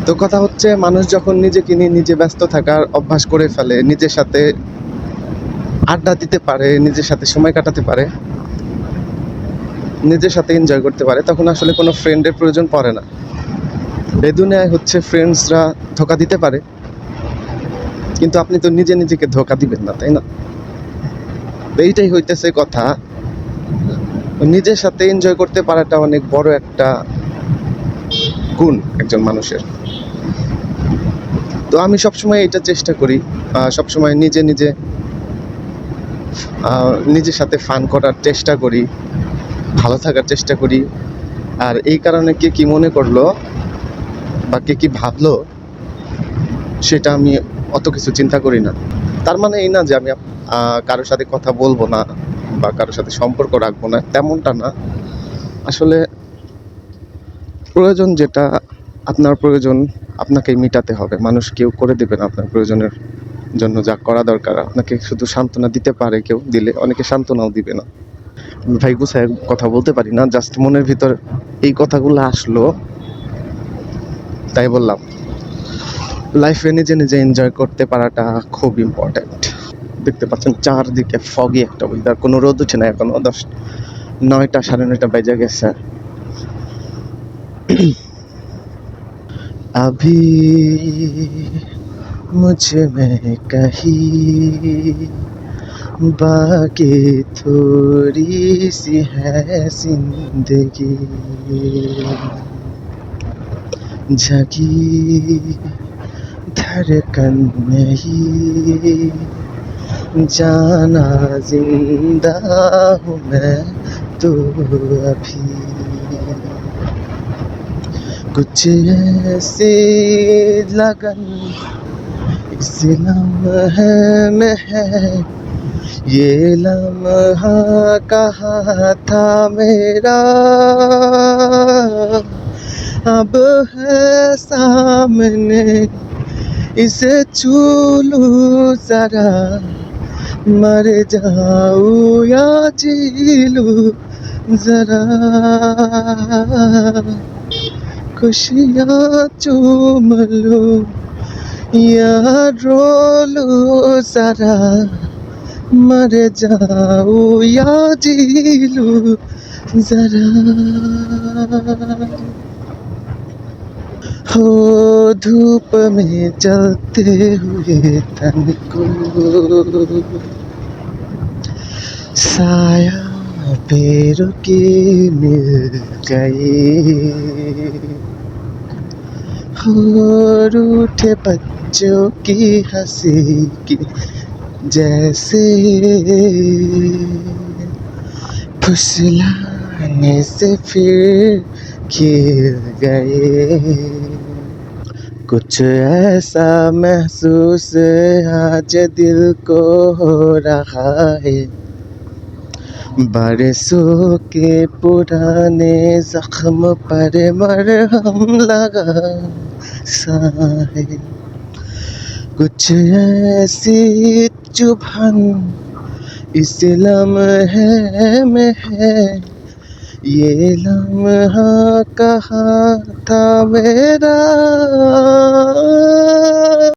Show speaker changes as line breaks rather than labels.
তো কথা হচ্ছে, মানুষ যখন নিজেকে নিয়ে নিজে ব্যস্ত থাকার অভ্যাস করে ফেলে, নিজের সাথে আড্ডা দিতে পারে, নিজের সাথে সময় কাটাতে পারে, নিজের সাথে এনজয় করতে পারে, তখন আসলে কোনো ফ্রেন্ডের প্রয়োজন পড়ে না। এই দুনিয়ায় হচ্ছে ফ্রেন্ডসরা ধোঁকা দিতে পারে, কিন্তু আপনি তো নিজে নিজেকে ধোঁকা দিবেন না, তাই না? তো এইটাই হইতেছে কথা, নিজের সাথে এনজয় করতে পারাটা অনেক বড় একটা গুণ একজন মানুষের। তো আমি সবসময় এটা চেষ্টা করি, সবসময় নিজের সাথে ফান করার চেষ্টা করি, ভালো থাকার চেষ্টা করি। আর এই কারণে কে কি মনে করলো বা কে কি ভাবলো সেটা আমি অত কিছু চিন্তা করি না। তার মানে এই না যে আমি কারোর সাথে কথা বলবো না বা কারোর সাথে সম্পর্ক রাখবো না, তেমনটা না। আসলে প্রয়োজন যেটা, আপনার প্রয়োজন আপনাকেই মিটাতে হবে। মানুষ কেউ করে দেবে না আপনার প্রয়োজনের জন্য যা করা দরকার। আপনাকে শুধু সান্ত্বনা দিতে পারে, কেউ দিলে, অনেকে সান্ত্বনাও দিবে না। ভাই গুছায় কথা বলতে পারি না, জাস্ট মনের ভিতর এই কথাগুলো আসলো তাই বললাম। লাইফে নিজে নিজে এনজয় করতে পারাটা খুব ইম্পর্ট্যান্ট। দেখতে পাচ্ছেন চারদিকে ফগি একটা ওয়েদার, কোনো রোদ উঠে না এখনো, 9টা 9:30 বেজে গেছে। अभी मुझ में कहीं बाकी थोड़ी सी है जिंदगी, जगी धड़कन नहीं जाना जिंदा हूँ मैं तो अभी। कुछ ऐसी लगन इस लम्हे में है, ये लम्हा कहाँ था मेरा, अब है सामने इसे छू लूं जरा, मर जाऊं या जी लूं जरा, खुशियाँ चूम लूं या रो लूं जरा, मर जाऊं या जी लूं जरा। हो धूप में जलते हुए तन को साया पैरों के मिल गए, हो रूठे बच्चों की हंसी की जैसे फुसलाने से फिर खिल गए। कुछ ऐसा महसूस आज दिल को हो रहा है, बरसों के पुराने जख्म पर मरहम लगा सा है। कुछ ऐसी चुभन इस लम्हे में है, ये लम्हा कहाँ था मेरा।